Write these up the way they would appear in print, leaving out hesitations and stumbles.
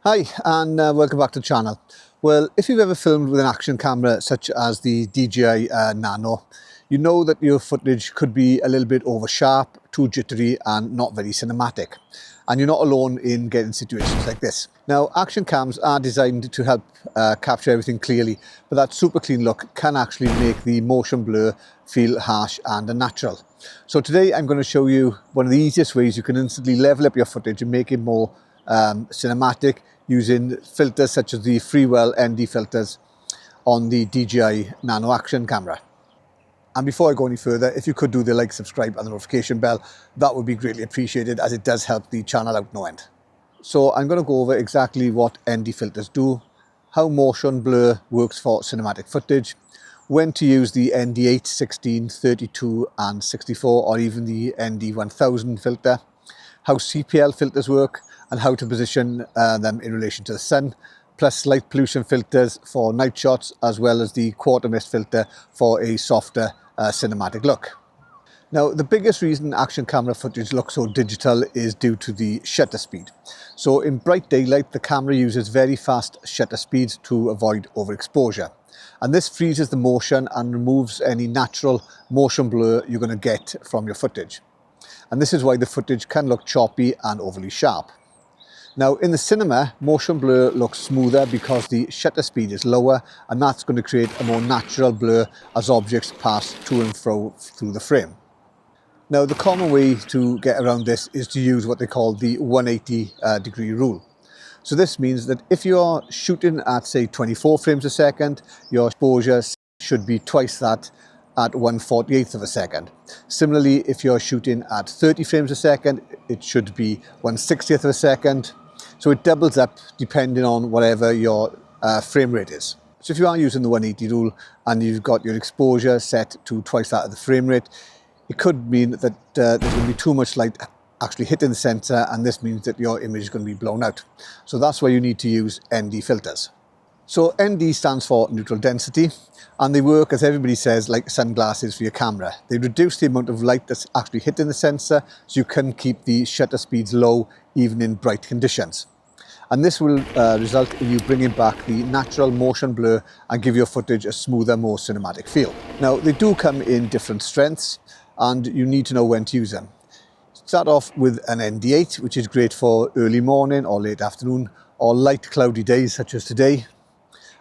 Hi and welcome back to the channel. Well, if you've ever filmed with an action camera such as the DJI Nano, you know that your footage could be a little bit over sharp, too jittery and not very cinematic. And you're not alone in getting situations like this. Now, action cams are designed to help capture everything clearly, but that super clean look can actually make the motion blur feel harsh and unnatural. So today I'm going to show you one of the easiest ways you can instantly level up your footage and make it more cinematic using filters such as the Freewell ND filters on the DJI Nano action camera. And before I go any further, if you could do the like, subscribe and the notification bell, that would be greatly appreciated as it does help the channel out no end. So I'm going to go over exactly what ND filters do, how motion blur works for cinematic footage, when to use the ND8, 16, 32 and 64 or even the ND1000 filter, how CPL filters work and how to position them in relation to the sun, plus light pollution filters for night shots as well as the quarter mist filter for a softer cinematic look. Now, the biggest reason action camera footage looks so digital is due to the shutter speed. So in bright daylight, the camera uses very fast shutter speeds to avoid overexposure. And this freezes the motion and removes any natural motion blur you're going to get from your footage. And this is why the footage can look choppy and overly sharp. Now in the cinema, motion blur looks smoother because the shutter speed is lower, and that's going to create a more natural blur as objects pass to and fro through the frame. Now the common way to get around this is to use what they call the 180 degree rule. So this means that if you're shooting at say 24 frames a second, your exposure should be twice that at 1/48th of a second. Similarly, if you're shooting at 30 frames a second, it should be 1/60th of a second. So it doubles up depending on whatever your frame rate is. So if you are using the 180 rule and you've got your exposure set to twice that of the frame rate, it could mean that there's going to be too much light actually hitting the sensor, and this means that your image is going to be blown out. So that's why you need to use ND filters. So ND stands for neutral density, and they work, as everybody says, like sunglasses for your camera. They reduce the amount of light that's actually hitting the sensor, so you can keep the shutter speeds low even in bright conditions. And this will result in you bringing back the natural motion blur and give your footage a smoother, more cinematic feel. Now, they do come in different strengths, and you need to know when to use them. Start off with an ND8, which is great for early morning or late afternoon or light cloudy days such as today.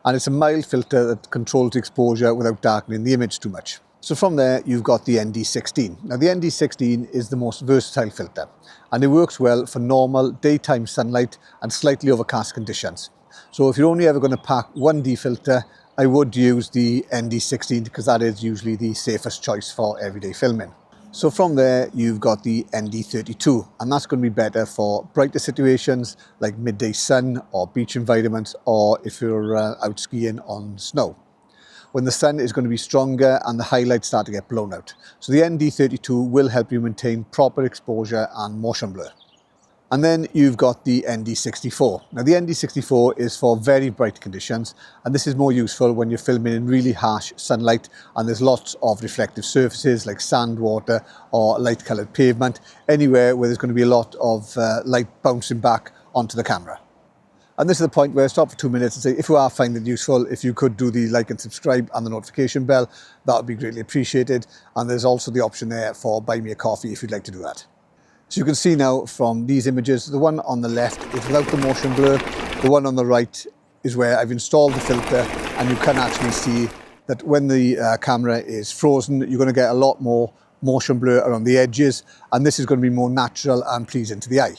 And it's a mild filter that controls exposure without darkening the image too much. So from there, you've got the ND16. Now the ND16 is the most versatile filter, and it works well for normal daytime sunlight and slightly overcast conditions. So if you're only ever going to pack one D filter, I would use the ND16 because that is usually the safest choice for everyday filming. So from there, you've got the ND32, and that's going to be better for brighter situations like midday sun or beach environments, or if you're out skiing on snow, when the sun is going to be stronger and the highlights start to get blown out. So the ND32 will help you maintain proper exposure and motion blur. And then you've got the ND64. Now the ND64 is for very bright conditions, and this is more useful when you're filming in really harsh sunlight and there's lots of reflective surfaces like sand, water or light coloured pavement, anywhere where there's going to be a lot of light bouncing back onto the camera. And this is the point where I stop for 2 minutes and say, if you are finding it useful, if you could do the like and subscribe and the notification bell, that would be greatly appreciated. And there's also the option there for buy me a coffee if you'd like to do that. So you can see now from these images, the one on the left is without the motion blur. The one on the right is where I've installed the filter, and you can actually see that when the camera is frozen, you're going to get a lot more motion blur around the edges, and this is going to be more natural and pleasing to the eye.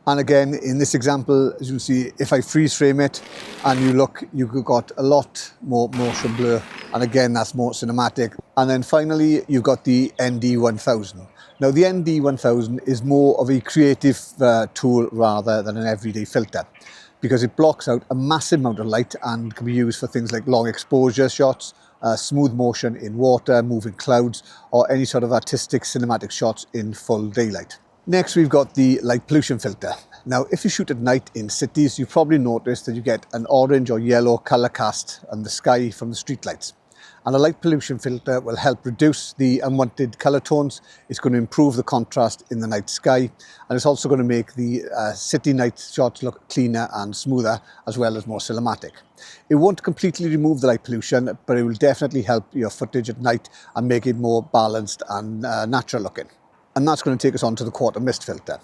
And again, in this example, as you can see, if I freeze frame it and you look, you've got a lot more motion blur, and again, that's more cinematic. And then finally, you've got the ND1000. Now the ND1000 is more of a creative tool rather than an everyday filter, because it blocks out a massive amount of light and can be used for things like long exposure shots, smooth motion in water, moving clouds, or any sort of artistic cinematic shots in full daylight. Next, we've got the light pollution filter. Now, if you shoot at night in cities, you probably noticed that you get an orange or yellow colour cast on the sky from the streetlights. And a light pollution filter will help reduce the unwanted colour tones. It's going to improve the contrast in the night sky, and it's also going to make the city night shots look cleaner and smoother, as well as more cinematic. It won't completely remove the light pollution, but it will definitely help your footage at night and make it more balanced and natural looking. And that's going to take us on to the quarter mist filter.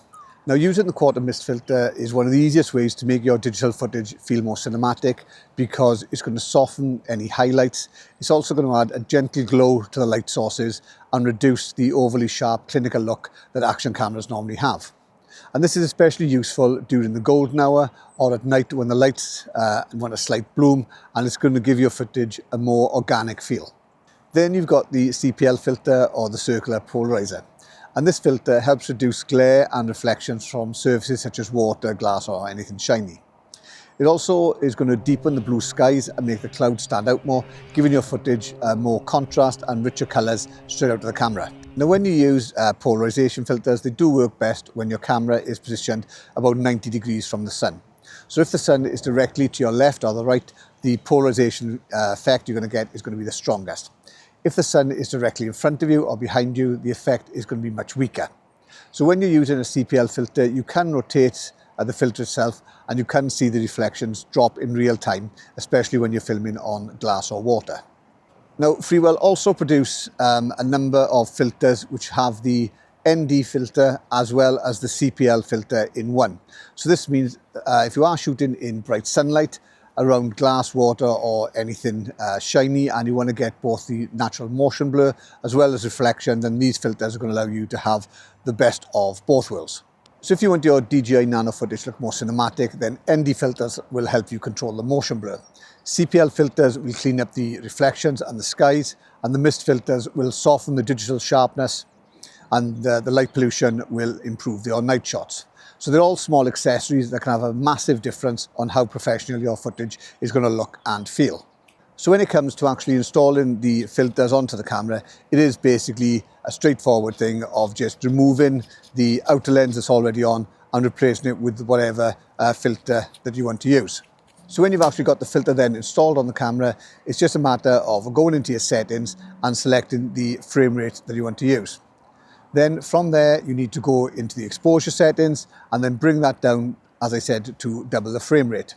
Now, using the quarter mist filter is one of the easiest ways to make your digital footage feel more cinematic, because it's going to soften any highlights. It's also going to add a gentle glow to the light sources and reduce the overly sharp clinical look that action cameras normally have. And this is especially useful during the golden hour or at night when the lights want a slight bloom, and it's going to give your footage a more organic feel. Then you've got the CPL filter, or the circular polarizer. And this filter helps reduce glare and reflections from surfaces such as water, glass or anything shiny. It also is going to deepen the blue skies and make the clouds stand out more, giving your footage more contrast and richer colours straight out of the camera. Now, when you use polarisation filters, they do work best when your camera is positioned about 90 degrees from the sun. So if the sun is directly to your left or the right, the polarisation effect you're going to get is going to be the strongest. If the sun is directly in front of you or behind you, the effect is going to be much weaker. So when you're using a CPL filter, you can rotate the filter itself, and you can see the reflections drop in real time, especially when you're filming on glass or water. Now, Freewell also produce a number of filters which have the ND filter as well as the CPL filter in one. So this means if you are shooting in bright sunlight, around glass, water or anything shiny, and you want to get both the natural motion blur as well as reflection, then these filters are going to allow you to have the best of both worlds. So if you want your DJI Nano footage to look more cinematic, then ND filters will help you control the motion blur. CPL filters will clean up the reflections and the skies, and the mist filters will soften the digital sharpness, and the light pollution will improve your night shots. So they're all small accessories that can have a massive difference on how professional your footage is going to look and feel. So when it comes to actually installing the filters onto the camera, it is basically a straightforward thing of just removing the outer lens that's already on and replacing it with whatever filter that you want to use. So when you've actually got the filter then installed on the camera, it's just a matter of going into your settings and selecting the frame rate that you want to use. Then from there, you need to go into the exposure settings and then bring that down, as I said, to double the frame rate.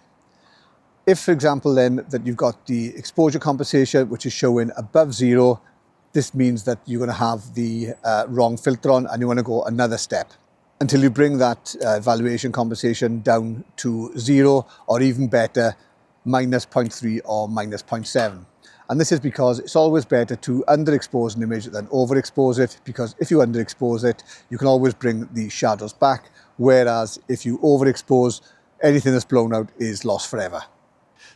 If, for example, then that you've got the exposure compensation, which is showing above 0, this means that you're going to have the wrong filter on, and you want to go another step until you bring that valuation compensation down to 0, or even better, minus 0.3 or minus 0.7. And this is because it's always better to underexpose an image than overexpose it, because if you underexpose it, you can always bring the shadows back, whereas if you overexpose, anything that's blown out is lost forever.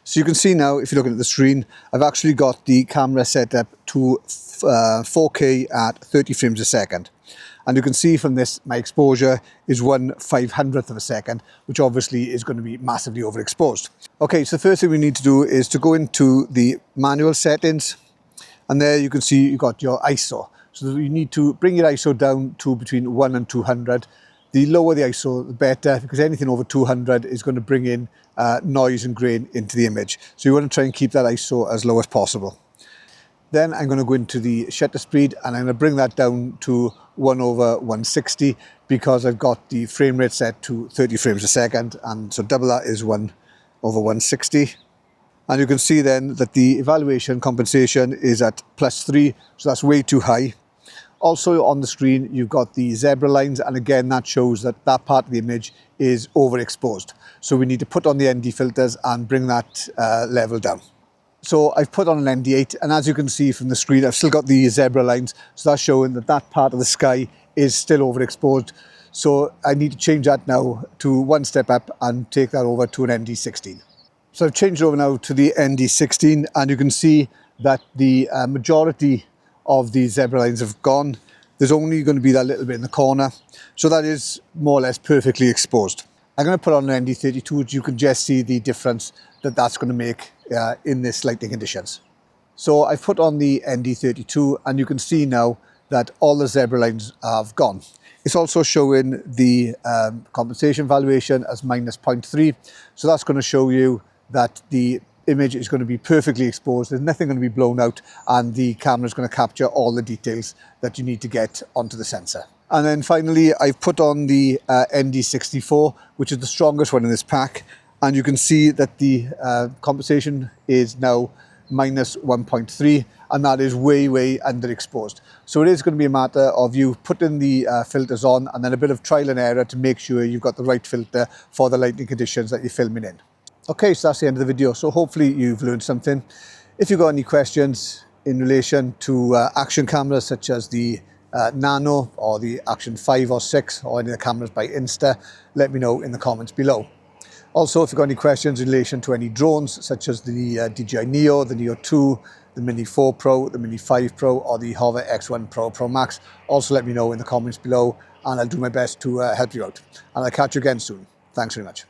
So you can see now, if you're looking at the screen, I've actually got the camera set up to 4K at 30 frames a second. And you can see from this, my exposure is 1/500th of a second, which obviously is going to be massively overexposed. Okay, so the first thing we need to do is to go into the manual settings, and there you can see you've got your ISO. So you need to bring your ISO down to between 1 and 200. The lower the ISO, the better, because anything over 200 is going to bring in noise and grain into the image. So you want to try and keep that ISO as low as possible. Then I'm going to go into the shutter speed, and I'm going to bring that down to 1/160, because I've got the frame rate set to 30 frames a second, and so double that is 1/160. And you can see then that the evaluation compensation is at +3, so that's way too high. Also on the screen, you've got the zebra lines, and again, that shows that that part of the image is overexposed. So we need to put on the ND filters and bring that level down. So I've put on an ND8, and as you can see from the screen, I've still got the zebra lines. So that's showing that that part of the sky is still overexposed. So I need to change that now to one step up and take that over to an ND16. So I've changed over now to the ND16, and you can see that the majority of the zebra lines have gone. There's only going to be that little bit in the corner. So that is more or less perfectly exposed. I'm going to put on an ND32, which you can just see the difference that that's going to make in this lighting conditions. So I've put on the ND32, and you can see now that all the zebra lines have gone. It's also showing the compensation valuation as -0.3. So that's going to show you that the image is going to be perfectly exposed. There's nothing going to be blown out, and the camera is going to capture all the details that you need to get onto the sensor. And then finally, I've put on the ND64, which is the strongest one in this pack. And you can see that the compensation is now minus 1.3, and that is way underexposed. So it is going to be a matter of you putting the filters on and then a bit of trial and error to make sure you've got the right filter for the lighting conditions that you're filming in. Okay, so that's the end of the video. So hopefully you've learned something. If you've got any questions in relation to action cameras such as the Nano or the Action 5 or 6 or any of the cameras by Insta, let me know in the comments below. Also, if you've got any questions in relation to any drones such as the DJI Neo, the Neo 2, the Mini 4 Pro, the Mini 5 Pro or the Hover X1 Pro Pro Max, also let me know in the comments below, and I'll do my best to help you out. And I'll catch you again soon. Thanks very much.